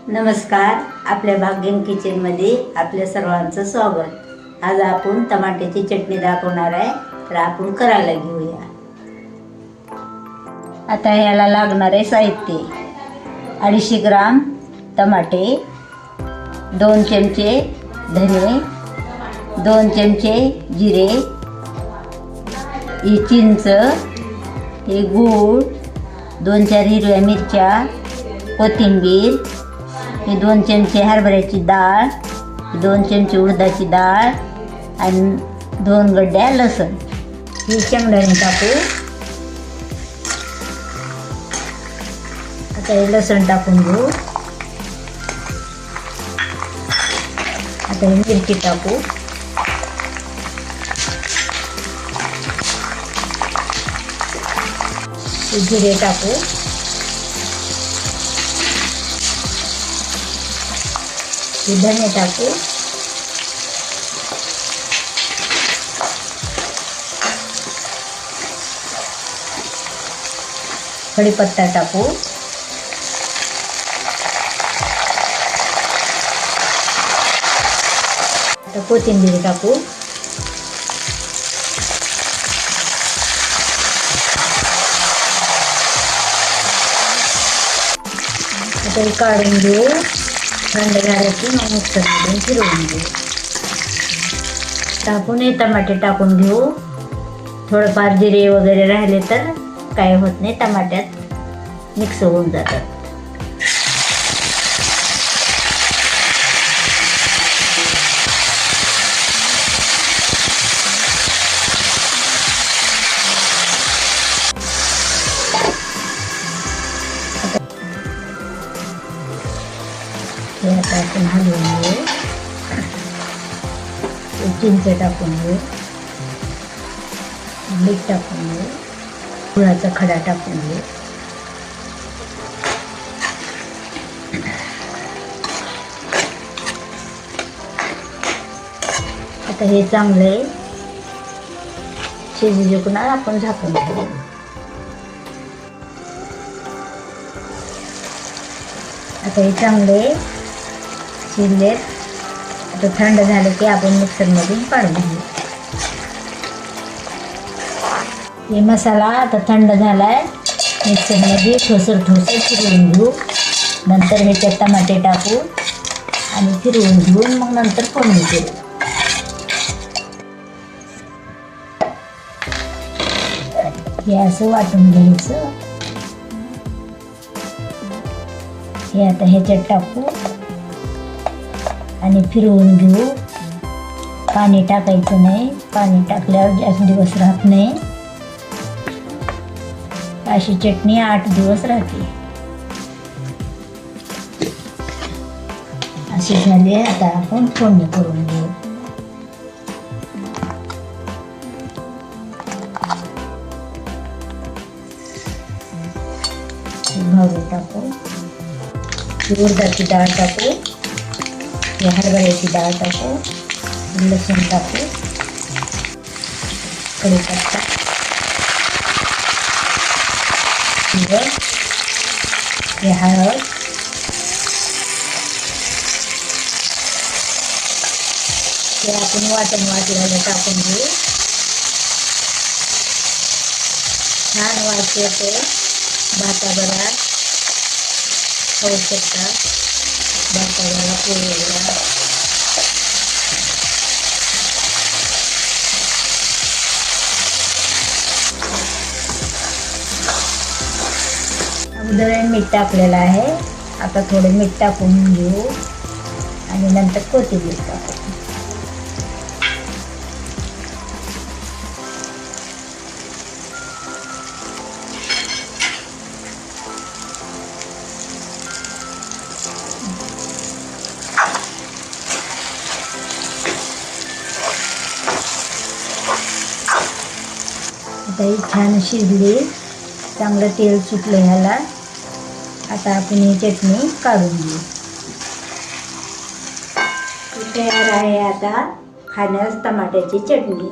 नमस्कार, आपल्या भाग्यम किचनमध्ये आपल्या सर्वांचं स्वागत। आज आपण टमाट्याची चटणी दाखवणार आहे, तर आपण करायला घेऊया। आता याला लागणारे साहित्य: 250 ग्राम टमाटे, 2 चमचे धने, 2 चमचे जिरे, ही चिंच, हे गूळ, 2-4 हिरव्या मिरच्या, कोथिंबीर, हे 2 चमचे हरभऱ्याची डाळ, 2 चमचे उडदाची डाळ आणि 2 गड्ड्या लसूण। ही शेंगदाणे टाकू। आता हे लसूण टाकून घेऊ। आता ही मिरची टाकू। जिरे टाकू। धने टाकू। कढीपत्ता टाकू। आता कोथिंबीर टाकू। आता हे काढून घेऊ। थंड झालं की मग मिक्सरमधून फिरवून घेऊ। टाकून हे टमाटे टाकून घेऊ। थोडंफार जिरे वगैरे राहिले तर काय होत नाही, टमाट्यात मिक्स होऊन जातात। आता आपण हलवून घेऊ। चिंच टाकून घेऊ, मीठ टाकून घेऊ, गुळाचा खडा टाकून घेऊ। आता हे चांगले शिजू पुन्हा आपण झाकून घेऊ। आता हे चांगले शिजलेत। आता थंड झाले की आपण मिक्सरमधून काढून घेऊ। हे मसाला आता थंड झालाय, मिक्सरमध्ये ठोसर फिरवून घेऊ। नंतर ह्याच्यात टमाटे टाकू आणि फिरवून घेऊन मग नंतर फोडणी करू। हे असं वाटून घ्यायचं। हे आता ह्याच्यात टाकू आणि फिरवून घेऊ। पाणी टाकायचं नाही, पाणी टाकल्यावर जास्त दिवस राहत नाही। अशी चटणी 8 दिवस राहते। असे झाले, आता आपण फोडणी करून घेऊ। भाजी टाकू, उडदाची डाळ टाकू, हरभऱ्याची डाळ टाकू, लसूण टाकू, कढीपत्ता, हे हळद, हे आपण वाटलेलं टाकून घेऊ। छान वास येते, भाताबरोबर खाऊ शकता, भाताबरोबर पोळीला। अगोदर मीठ टाकलेलं आहे, आता थोडं मीठ टाकून घेऊ आणि नंतर कोथिंबीर टाकू। आता ही छान शिजली, चांगलं तेल सुटलं ह्याला। आता आपण ही चटणी काढून घेऊ। तयार आहे आता खाण्यास टमाट्याची चटणी।